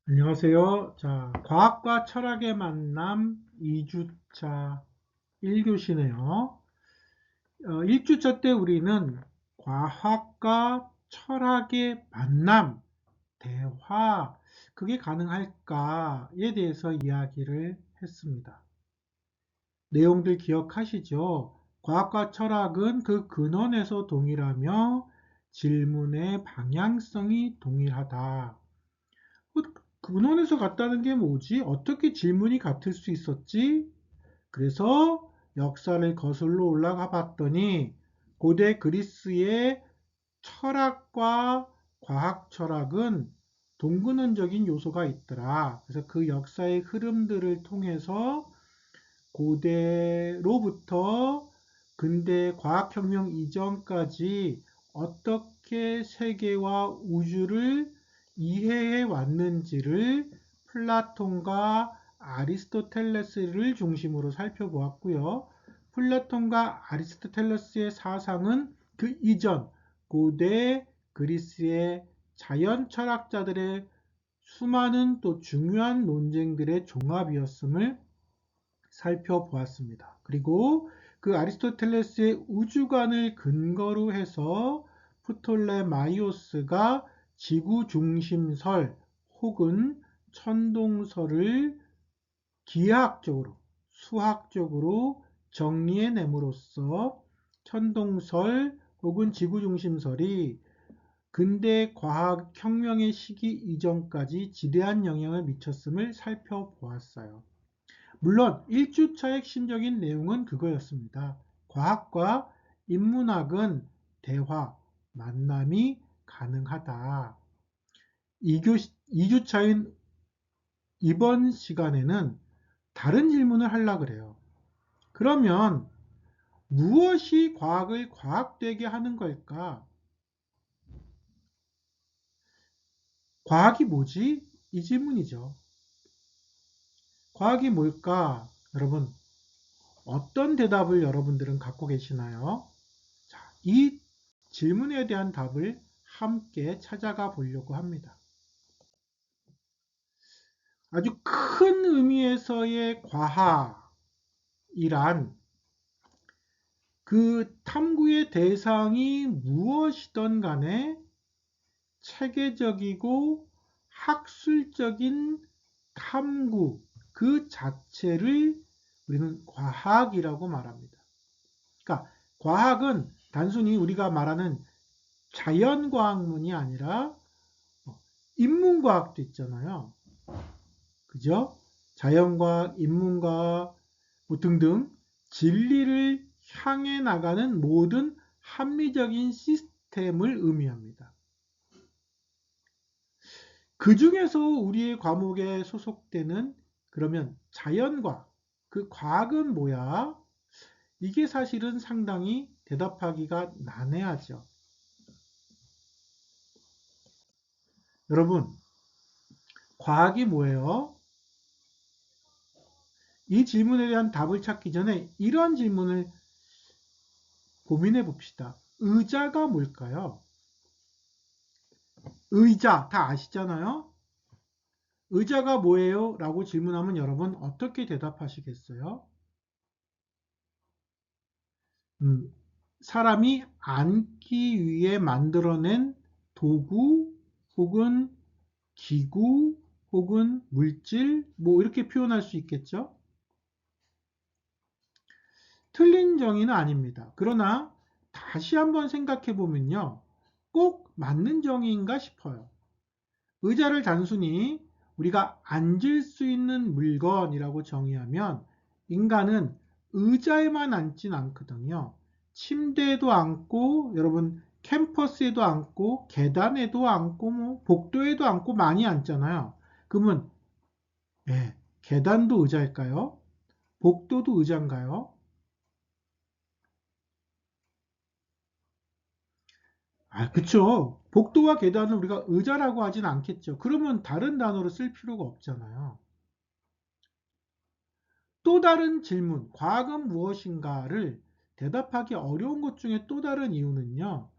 안녕하세요. 자, 과학과 철학의 만남 2주차 1교시네요. 1주차 때 우리는 과학과 철학의 만남, 대화, 그게 가능할까에 대해서 이야기를 했습니다. 내용들 기억하시죠? 과학과 철학은 그 근원에서 동일하며 질문의 방향성이 동일하다. 근원에서 같다는 게 뭐지? 어떻게 질문이 같을 수 있었지? 그래서 역사를 거슬러 올라가 봤더니 고대 그리스의 철학과 과학 철학은 동근원적인 요소가 있더라. 그래서 그 역사의 흐름들을 통해서 고대로부터 근대 과학혁명 이전까지 어떻게 세계와 우주를 이해해 왔는지를 플라톤과 아리스토텔레스를 중심으로 살펴보았고요. 플라톤과 아리스토텔레스의 사상은 그 이전 고대 그리스의 자연 철학자들의 수많은 또 중요한 논쟁들의 종합이었음을 살펴보았습니다. 그리고 그 아리스토텔레스의 우주관을 근거로 해서 프톨레마이오스가 지구 중심설 혹은 천동설을 기하학적으로 수학적으로 정리해냄으로써 천동설 혹은 지구 중심설이 근대 과학 혁명의 시기 이전까지 지대한 영향을 미쳤음을 살펴보았어요. 물론 1주차 핵심적인 내용은 그거였습니다. 과학과 인문학은 대화, 만남이 가능하다. 2주차인 이번 시간에는 다른 질문을 하려고 그래요. 그러면 무엇이 과학을 과학되게 하는 걸까? 과학이 뭐지? 이 질문이죠. 과학이 뭘까? 여러분, 어떤 대답을 여러분들은 갖고 계시나요? 자, 이 질문에 대한 답을 함께 찾아가 보려고 합니다. 아주 큰 의미에서의 과학이란 그 탐구의 대상이 무엇이든 간에 체계적이고 학술적인 탐구 그 자체를 우리는 과학이라고 말합니다. 그러니까 과학은 단순히 우리가 말하는 자연과학문이 아니라 인문과학도 있잖아요. 그죠? 자연과학, 인문과학 뭐 등등 진리를 향해 나가는 모든 합리적인 시스템을 의미합니다. 그 중에서 우리의 과목에 소속되는 그러면 자연과학, 그 과학은 뭐야? 이게 사실은 상당히 대답하기가 난해하죠. 여러분, 과학이 뭐예요? 이 질문에 대한 답을 찾기 전에 이런 질문을 고민해 봅시다. 의자가 뭘까요? 의자 다 아시잖아요? 의자가 뭐예요? 라고 질문하면 여러분 어떻게 대답하시겠어요? 음, 사람이 앉기 위해 만들어낸 도구 혹은 기구 혹은 물질 뭐 이렇게 표현할 수 있겠죠? 틀린 정의는 아닙니다. 그러나 다시 한번 생각해 보면요. 꼭 맞는 정의인가 싶어요. 의자를 단순히 우리가 앉을 수 있는 물건이라고 정의하면 인간은 의자에만 앉진 않거든요. 침대에도 앉고 여러분 캠퍼스에도 앉고 계단에도 앉고 뭐 복도에도 앉고 많이 앉잖아요. 그러면 계단도 의자일까요? 복도도 의자인가요? 그쵸. 복도와 계단은 우리가 의자라고 하진 않겠죠. 그러면 다른 단어로 쓸 필요가 없잖아요. 또 다른 질문, 과학은 무엇인가를 대답하기 어려운 것 중에 또 다른 이유는요.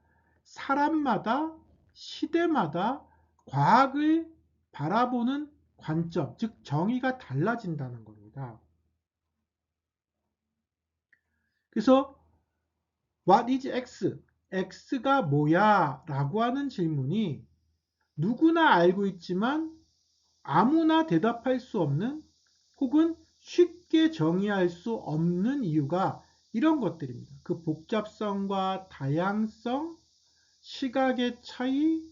사람마다, 시대마다 과학을 바라보는 관점, 즉 정의가 달라진다는 겁니다. 그래서 What is X? X가 뭐야? 라고 하는 질문이 누구나 알고 있지만 아무나 대답할 수 없는 혹은 쉽게 정의할 수 없는 이유가 이런 것들입니다. 그 복잡성과 다양성, 시각의 차이,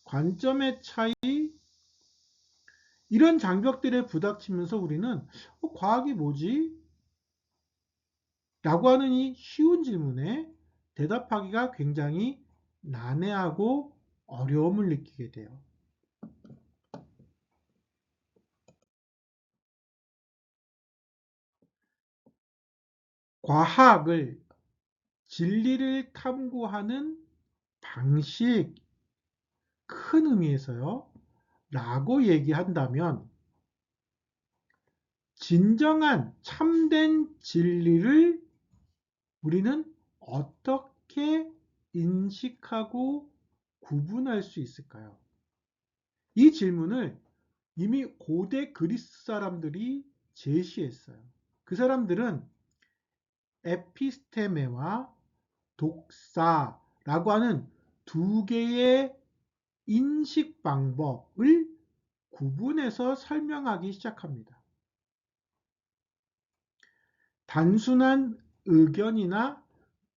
관점의 차이, 이런 장벽들에 부닥치면서 우리는 과학이 뭐지? 라고 하는 이 쉬운 질문에 대답하기가 굉장히 난해하고 어려움을 느끼게 돼요. 과학을, 진리를 탐구하는 방식, 큰 의미에서요, 라고 얘기한다면 진정한 참된 진리를 우리는 어떻게 인식하고 구분할 수 있을까요? 이 질문을 이미 고대 그리스 사람들이 제시했어요. 그 사람들은 에피스테메와 독사라고 하는 두 개의 인식 방법을 구분해서 설명하기 시작합니다. 단순한 의견이나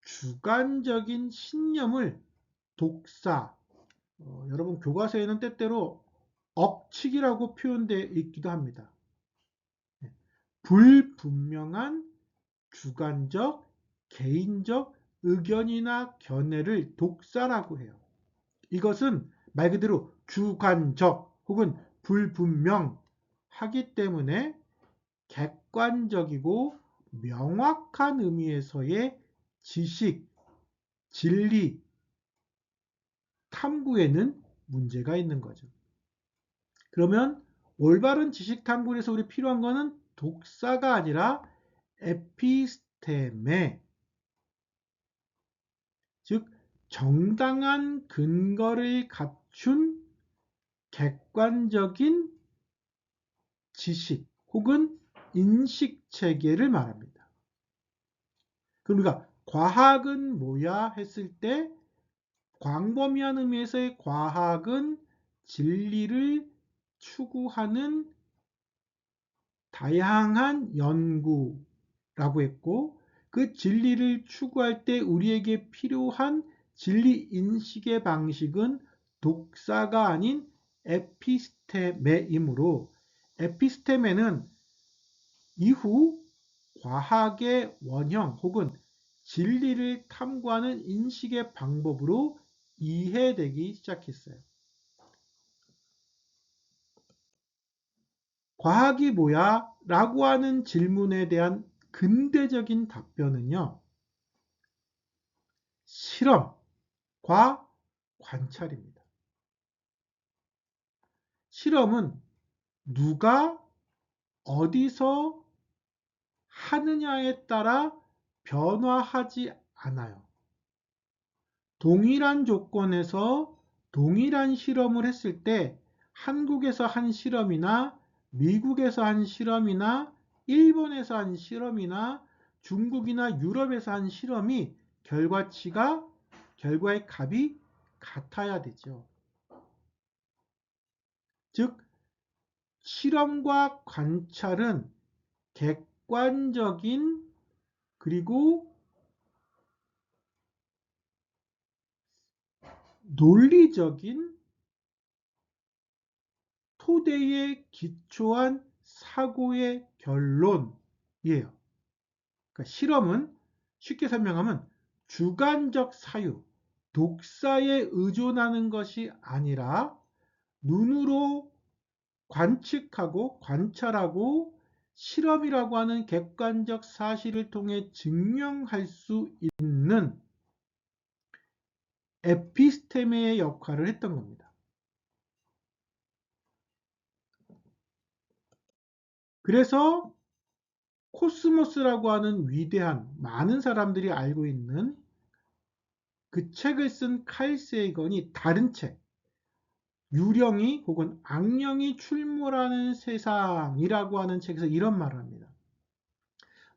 주관적인 신념을 독사, 여러분 교과서에는 때때로 억측이라고 표현되어 있기도 합니다. 불분명한 주관적, 개인적 의견이나 견해를 독사라고 해요. 이것은 말 그대로 주관적 혹은 불분명하기 때문에 객관적이고 명확한 의미에서의 지식, 진리, 탐구에는 문제가 있는 거죠. 그러면 올바른 지식 탐구를 해서 우리 필요한 거는 독사가 아니라 에피스테메, 즉 정당한 근거를 갖춘 객관적인 지식 혹은 인식 체계를 말합니다. 그럼 우리가 과학은 뭐야 했을 때 광범위한 의미에서의 과학은 진리를 추구하는 다양한 연구라고 했고 그 진리를 추구할 때 우리에게 필요한 진리 인식의 방식은 독사가 아닌 에피스테메이므로 에피스테메는 이후 과학의 원형 혹은 진리를 탐구하는 인식의 방법으로 이해되기 시작했어요. 과학이 뭐야? 라고 하는 질문에 대한 근대적인 답변은요, 실험과 관찰입니다. 실험은 누가 어디서 하느냐에 따라 변화하지 않아요. 동일한 조건에서 동일한 실험을 했을 때 한국에서 한 실험이나 미국에서 한 실험이나 일본에서 한 실험이나 중국이나 유럽에서 한 실험이 결과의 값이 같아야 되죠. 즉, 실험과 관찰은 객관적인 그리고 논리적인 토대에 기초한 사고의 결론이에요. 그러니까 실험은 쉽게 설명하면 주관적 사유, 독사에 의존하는 것이 아니라 눈으로 관측하고 관찰하고 실험이라고 하는 객관적 사실을 통해 증명할 수 있는 에피스테메의 역할을 했던 겁니다. 그래서 코스모스라고 하는 위대한 많은 사람들이 알고 있는 그 책을 쓴 칼 세이건이 다른 책, 유령이 혹은 악령이 출몰하는 세상이라고 하는 책에서 이런 말을 합니다.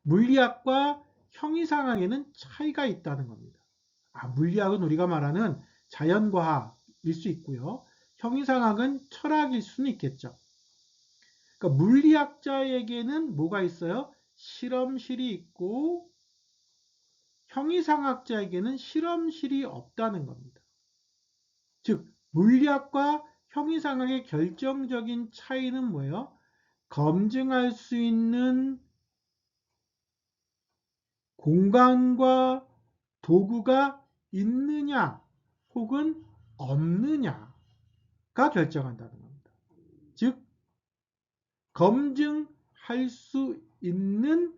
물리학과 형이상학에는 차이가 있다는 겁니다. 물리학은 우리가 말하는 자연과학일 수 있고요. 형이상학은 철학일 수는 있겠죠. 그러니까 물리학자에게는 뭐가 있어요? 실험실이 있고 형이상학자에게는 실험실이 없다는 겁니다. 즉 물리학과 형이상학의 결정적인 차이는 뭐예요? 검증할 수 있는 공간과 도구가 있느냐 혹은 없느냐가 결정한다는 겁니다. 즉 검증할 수 있는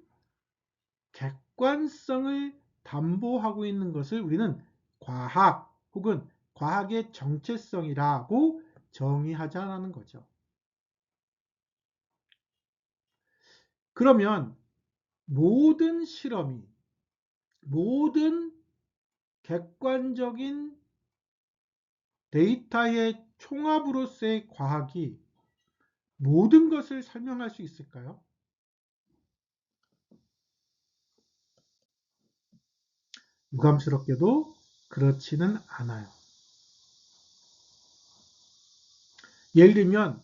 객관성을 담보하고 있는 것을 우리는 과학 혹은 과학의 정체성이라고 정의하자는 거죠. 그러면 모든 실험이 모든 객관적인 데이터의 총합으로서의 과학이 모든 것을 설명할 수 있을까요? 유감스럽게도 그렇지는 않아요. 예를 들면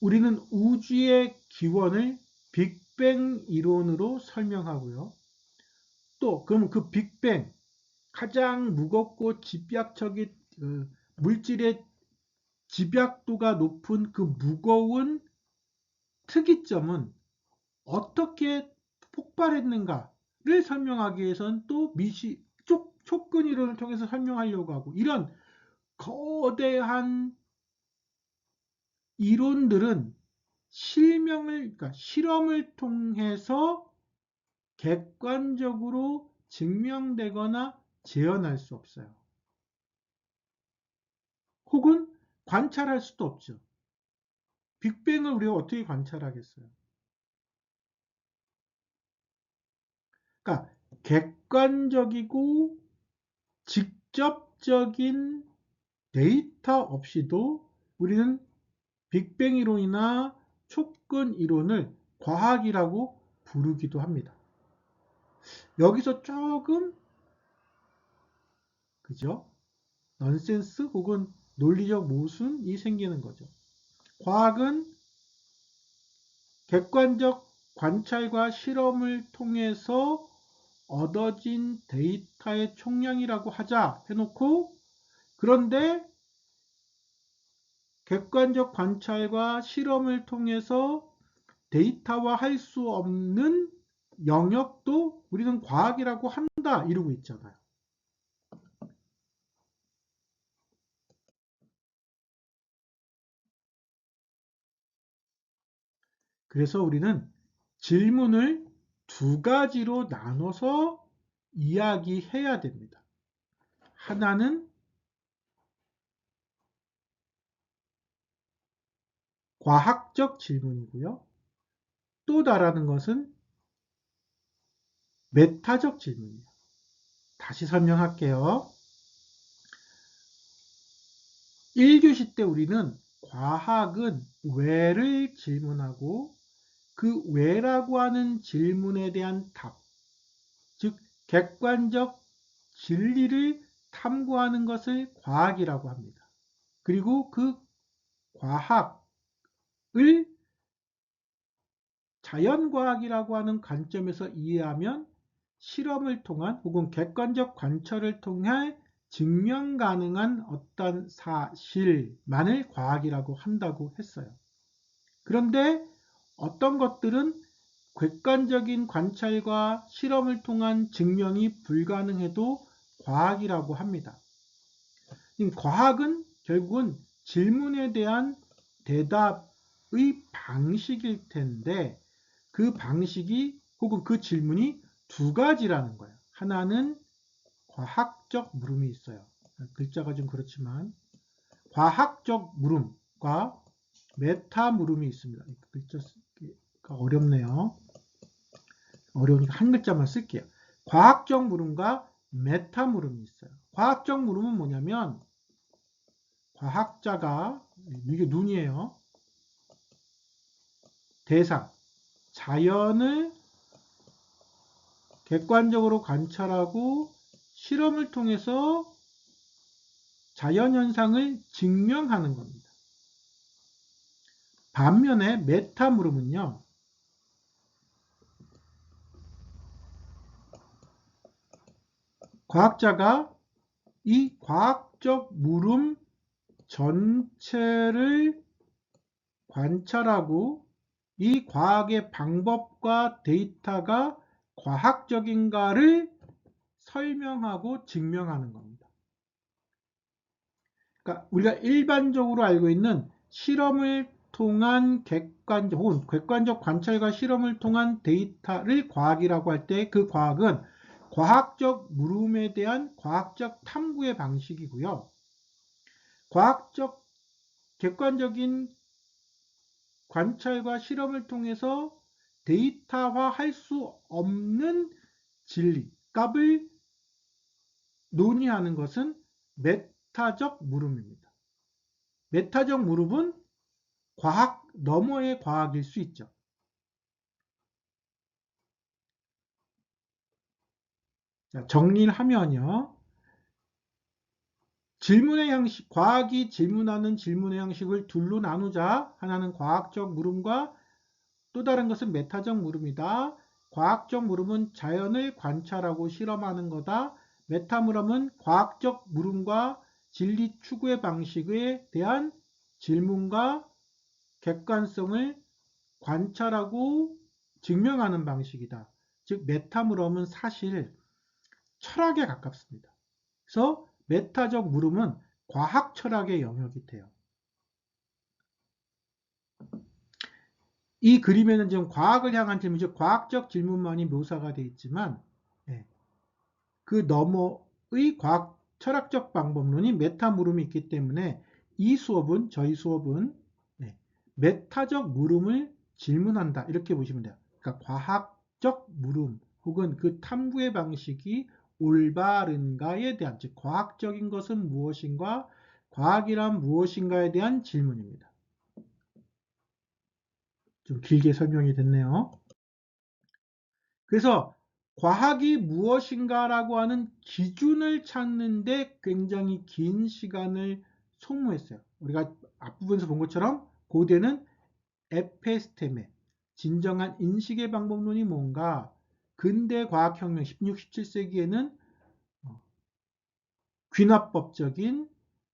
우리는 우주의 기원을 빅뱅 이론으로 설명하고요. 또 그럼 그 빅뱅 가장 무겁고 집약적인 물질의 집약도가 높은 그 무거운 특이점은 어떻게 폭발했는가를 설명하기 위해서는 또 촉근 이론을 통해서 설명하려고 하고 이런 거대한 이론들은 그러니까 실험을 통해서 객관적으로 증명되거나 재현할 수 없어요. 혹은 관찰할 수도 없죠. 빅뱅을 우리가 어떻게 관찰하겠어요? 그러니까 객관적이고 직접적인 데이터 없이도 우리는 빅뱅 이론이나 촉근 이론을 과학이라고 부르기도 합니다. 여기서 조금 그죠? 넌센스 혹은 논리적 모순이 생기는 거죠. 과학은 객관적 관찰과 실험을 통해서 얻어진 데이터의 총량이라고 하자 해놓고 그런데 객관적 관찰과 실험을 통해서 데이터화할 수 없는 영역도 우리는 과학이라고 한다 이러고 있잖아요. 그래서 우리는 질문을 두 가지로 나눠서 이야기해야 됩니다. 하나는 과학적 질문이고요. 또 다른 것은 메타적 질문이에요. 다시 설명할게요. 1교시 때 우리는 과학은 왜를 질문하고 그 왜라고 하는 질문에 대한 답, 즉 객관적 진리를 탐구하는 것을 과학이라고 합니다. 그리고 그 과학을 자연과학이라고 하는 관점에서 이해하면 실험을 통한 혹은 객관적 관찰을 통해 증명 가능한 어떤 사실만을 과학이라고 한다고 했어요. 그런데 어떤 것들은 객관적인 관찰과 실험을 통한 증명이 불가능해도 과학이라고 합니다. 과학은 결국은 질문에 대한 대답의 방식일 텐데 그 방식이 혹은 그 질문이 두 가지라는 거예요. 하나는 과학적 물음이 있어요. 글자가 좀 그렇지만 과학적 물음과 메타 물음이 있습니다. 글자 쓰기가 어렵네요. 어려우니까 한 글자만 쓸게요. 과학적 물음과 메타 물음이 있어요. 과학적 물음은 뭐냐면 과학자가, 이게 눈이에요. 대상, 자연을 객관적으로 관찰하고 실험을 통해서 자연현상을 증명하는 겁니다. 반면에 메타물음은요, 과학자가 이 과학적 물음 전체를 관찰하고 이 과학의 방법과 데이터가 과학적인가를 설명하고 증명하는 겁니다. 그러니까 우리가 일반적으로 알고 있는 실험을 통한 객관적 혹은 객관적 관찰과 실험을 통한 데이터를 과학이라고 할 때 그 과학은 과학적 물음에 대한 과학적 탐구의 방식이고요. 과학적 객관적인 관찰과 실험을 통해서 데이터화할 수 없는 진리, 값을 논의하는 것은 메타적 물음입니다. 메타적 물음은 과학 너머의 과학일 수 있죠. 자, 정리를 하면요. 질문의 형식, 과학이 질문하는 질문의 형식을 둘로 나누자. 하나는 과학적 물음과 또 다른 것은 메타적 물음이다. 과학적 물음은 자연을 관찰하고 실험하는 거다. 메타 물음은 과학적 물음과 진리 추구의 방식에 대한 질문과 객관성을 관찰하고 증명하는 방식이다. 즉 메타 물음은 사실 철학에 가깝습니다. 그래서 메타적 물음은 과학 철학의 영역이 돼요. 이 그림에는 지금 과학을 향한 질문, 즉 과학적 질문만이 묘사가 되어 있지만 그 너머의 과학 철학적 방법론이 메타 물음이 있기 때문에 이 수업은 저희 수업은 메타적 물음을 질문한다 이렇게 보시면 돼요. 그러니까 과학적 물음 혹은 그 탐구의 방식이 올바른가에 대한 즉 과학적인 것은 무엇인가 과학이란 무엇인가에 대한 질문입니다. 좀 길게 설명이 됐네요. 그래서 과학이 무엇인가라고 하는 기준을 찾는데 굉장히 긴 시간을 소모했어요. 우리가 앞부분에서 본 것처럼 고대는 에피스테메, 진정한 인식의 방법론이 뭔가, 근대 과학혁명 16, 17세기에는 귀납법적인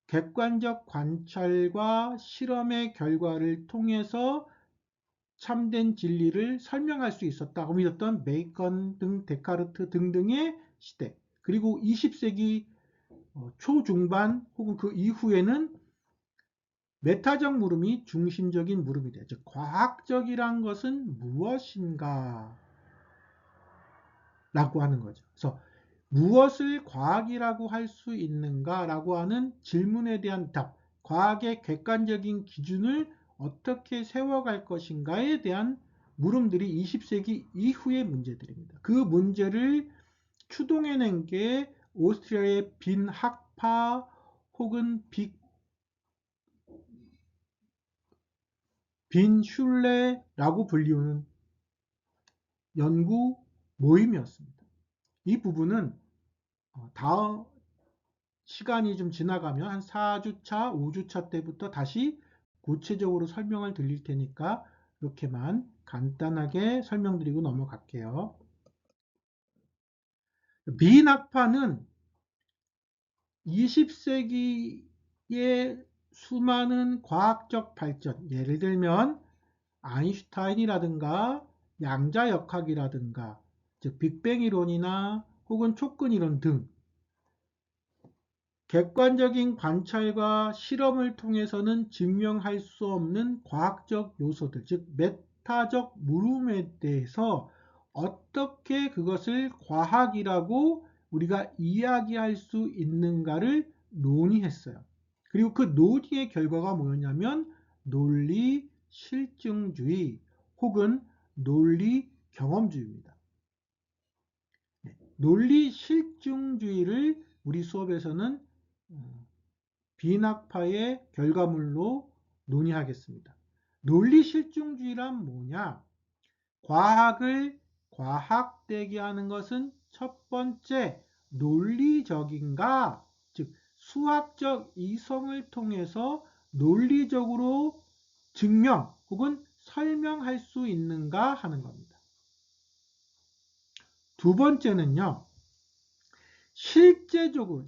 객관적 관찰과 실험의 결과를 통해서 참된 진리를 설명할 수 있었다고 믿었던 베이컨 등 데카르트 등등의 시대. 그리고 20세기 초중반 혹은 그 이후에는 메타적 물음이 중심적인 물음이 돼요. 즉 과학적이란 것은 무엇인가 라고 하는 거죠. 그래서 무엇을 과학이라고 할 수 있는가 라고 하는 질문에 대한 답, 과학의 객관적인 기준을 어떻게 세워갈 것인가에 대한 물음들이 20세기 이후의 문제들입니다. 그 문제를 추동해낸 게 오스트리아의 빈 학파 혹은 빈 슐레라고 불리우는 연구 모임이었습니다. 이 부분은 다음 시간이 좀 지나가면 한 4주차, 5주차 때부터 다시 구체적으로 설명을 드릴 테니까 이렇게만 간단하게 설명드리고 넘어갈게요. 비낙파는 20세기의 수많은 과학적 발전, 예를 들면 아인슈타인이라든가 양자역학이라든가 즉 빅뱅 이론이나 혹은 촉근 이론 등 객관적인 관찰과 실험을 통해서는 증명할 수 없는 과학적 요소들, 즉 메타적 물음에 대해서 어떻게 그것을 과학이라고 우리가 이야기할 수 있는가를 논의했어요. 그리고 그 논의의 결과가 뭐였냐면 논리 실증주의 혹은 논리 경험주의입니다. 논리 실증주의를 우리 수업에서는 비낙파의 결과물로 논의하겠습니다. 논리실증주의란 뭐냐? 과학을 과학되게 하는 것은 첫 번째 논리적인가? 즉 수학적 이성을 통해서 논리적으로 증명 혹은 설명할 수 있는가 하는 겁니다. 두 번째는요. 실제적으로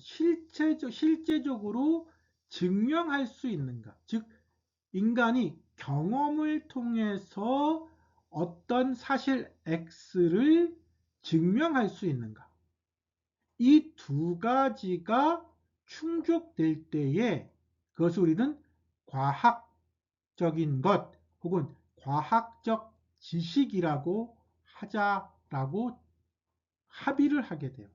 증명할 수 있는가? 즉 인간이 경험을 통해서 어떤 사실 X를 증명할 수 있는가? 이 두 가지가 충족될 때에 그것을 우리는 과학적인 것 혹은 과학적 지식이라고 하자라고 합의를 하게 돼요.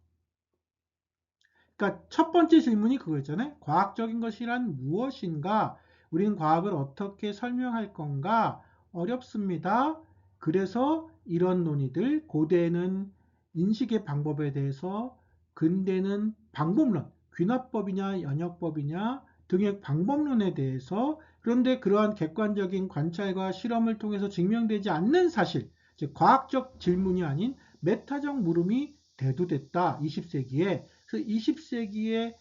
그러니까 첫 번째 질문이 그거였잖아요. 과학적인 것이란 무엇인가? 우리는 과학을 어떻게 설명할 건가? 어렵습니다. 그래서 이런 논의들, 고대는 인식의 방법에 대해서, 근대는 방법론, 귀납법이냐 연역법이냐 등의 방법론에 대해서, 그런데 그러한 객관적인 관찰과 실험을 통해서 증명되지 않는 사실, 즉 과학적 질문이 아닌 메타적 물음이 대두됐다. 20세기에. 그래서 20세기의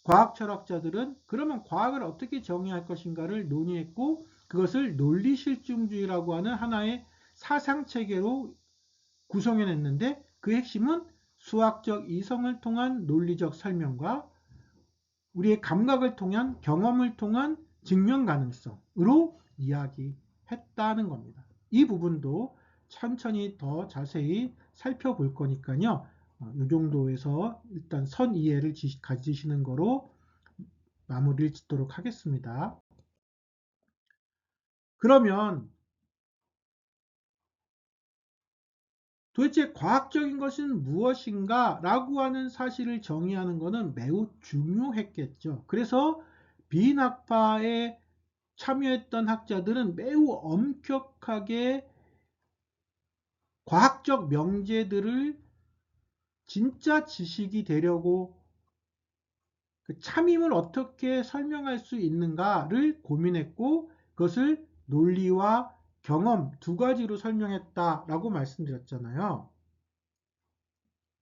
과학 철학자들은 그러면 과학을 어떻게 정의할 것인가를 논의했고 그것을 논리실증주의라고 하는 하나의 사상체계로 구성해냈는데 그 핵심은 수학적 이성을 통한 논리적 설명과 우리의 감각을 통한 경험을 통한 증명 가능성으로 이야기했다는 겁니다. 이 부분도 천천히 더 자세히 살펴볼 거니까요. 이 정도에서 일단 선 이해를 가지시는 거로 마무리를 짓도록 하겠습니다. 그러면 도대체 과학적인 것은 무엇인가 라고 하는 사실을 정의하는 것은 매우 중요했겠죠. 그래서 비낙파에 참여했던 학자들은 매우 엄격하게 과학적 명제들을 진짜 지식이 되려고 그 참임을 어떻게 설명할 수 있는가를 고민했고 그것을 논리와 경험 두 가지로 설명했다라고 말씀드렸잖아요.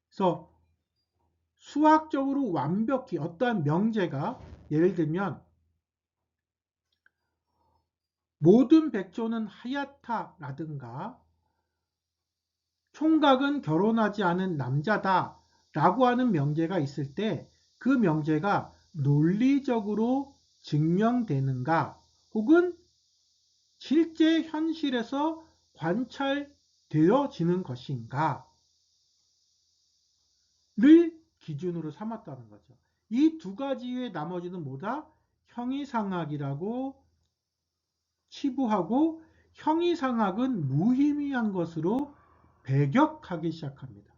그래서 수학적으로 완벽히 어떠한 명제가 예를 들면 모든 백조는 하얗다라든가 총각은 결혼하지 않은 남자다 라고 하는 명제가 있을 때 그 명제가 논리적으로 증명되는가 혹은 실제 현실에서 관찰되어지는 것인가를 기준으로 삼았다는 거죠. 이 두 가지의 나머지는 뭐다? 형이상학이라고 치부하고 형이상학은 무의미한 것으로 배격하기 시작합니다.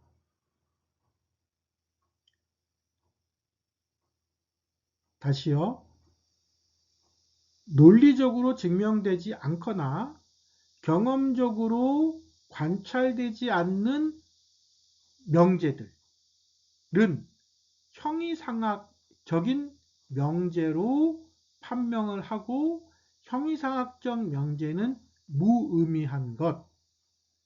다시요. 논리적으로 증명되지 않거나 경험적으로 관찰되지 않는 명제들은 형이상학적인 명제로 판명을 하고 형이상학적 명제는 무의미한 것,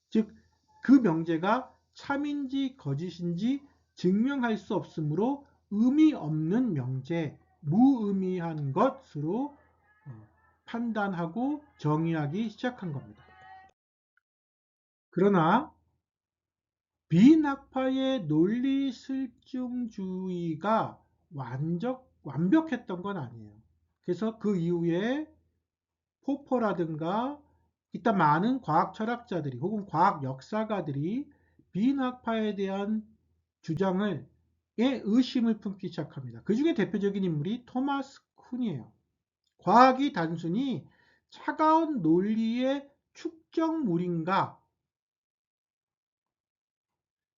즉 그 명제가 참인지 거짓인지 증명할 수 없으므로 의미 없는 명제, 무의미한 것으로 판단하고 정의하기 시작한 겁니다. 그러나 비낙파의 논리실증주의가 완벽했던 건 아니에요. 그래서 그 이후에 포퍼라든가 이따 많은 과학 철학자들이 혹은 과학 역사가들이 비낙파에 대한 주장을 의심을 품기 시작합니다. 그 중에 대표적인 인물이 토마스 쿤이에요. 과학이 단순히 차가운 논리의 축적물인가?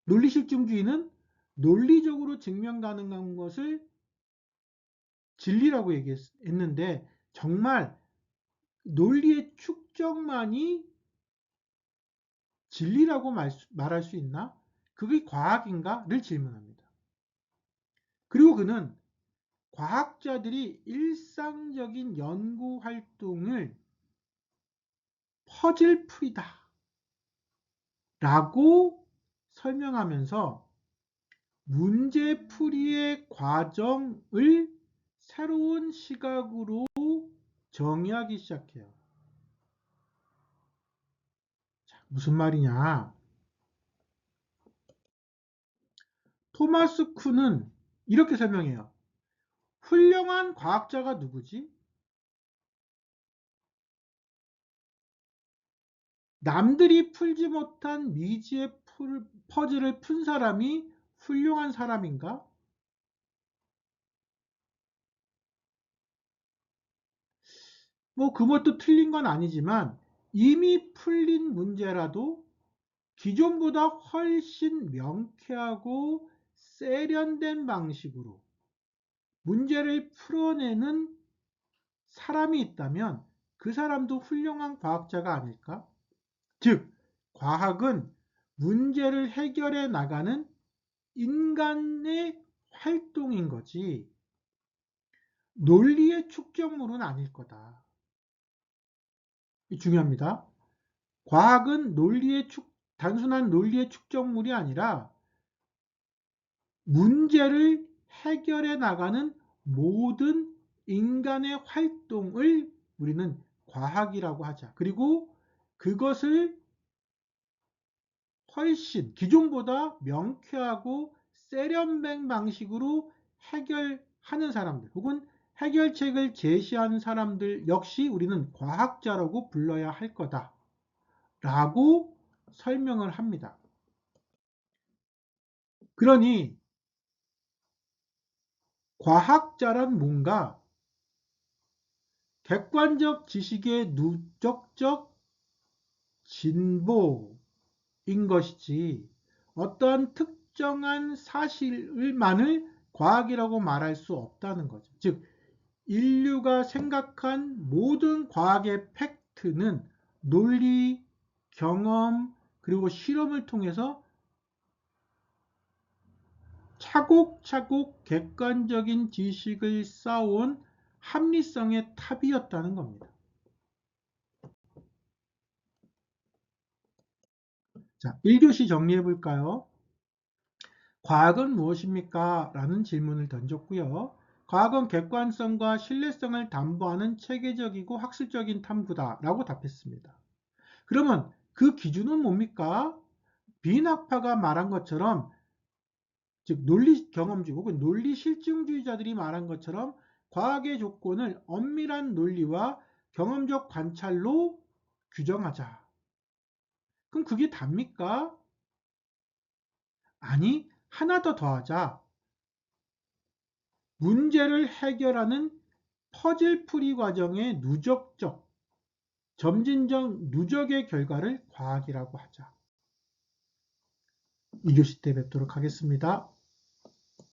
논리실증주의는 논리적으로 증명 가능한 것을 진리라고 얘기했는데 정말 논리의 축적만이 진리라고 말할 수 있나? 그게 과학인가?를 질문합니다. 그리고 그는 과학자들이 일상적인 연구 활동을 퍼즐풀이다 라고 설명하면서 문제풀이의 과정을 새로운 시각으로 정의하기 시작해요. 자, 무슨 말이냐? 토마스 쿤은 이렇게 설명해요. 훌륭한 과학자가 누구지? 남들이 풀지 못한 미지의 퍼즐을 푼 사람이 훌륭한 사람인가? 뭐 그것도 틀린 건 아니지만 이미 풀린 문제라도 기존보다 훨씬 명쾌하고 세련된 방식으로 문제를 풀어내는 사람이 있다면 그 사람도 훌륭한 과학자가 아닐까? 즉, 과학은 문제를 해결해 나가는 인간의 활동인 거지 논리의 축적물은 아닐 거다. 중요합니다. 과학은 단순한 논리의 축적물이 아니라 문제를 해결해 나가는 모든 인간의 활동을 우리는 과학이라고 하자. 그리고 그것을 훨씬 기존보다 명쾌하고 세련된 방식으로 해결하는 사람들 혹은 해결책을 제시하는 사람들 역시 우리는 과학자라고 불러야 할 거다 라고 설명을 합니다. 그러니 과학자란 뭔가 객관적 지식의 누적적 진보인 것이지 어떠한 특정한 사실만을 과학이라고 말할 수 없다는 거죠. 즉 인류가 생각한 모든 과학의 팩트는 논리, 경험, 그리고 실험을 통해서 차곡차곡 객관적인 지식을 쌓아온 합리성의 탑이었다는 겁니다. 자, 1교시 정리해 볼까요? 과학은 무엇입니까? 라는 질문을 던졌고요. 과학은 객관성과 신뢰성을 담보하는 체계적이고 학술적인 탐구다 라고 답했습니다. 그러면 그 기준은 뭡니까? 비낙파가 말한 것처럼 즉 논리 경험주의 혹은 논리 실증주의자들이 말한 것처럼 과학의 조건을 엄밀한 논리와 경험적 관찰로 규정하자. 그럼 그게 답니까? 아니, 하나 더 더하자. 문제를 해결하는 퍼즐풀이 과정의 누적적, 점진적 누적의 결과를 과학이라고 하자. 2교시 때 뵙도록 하겠습니다.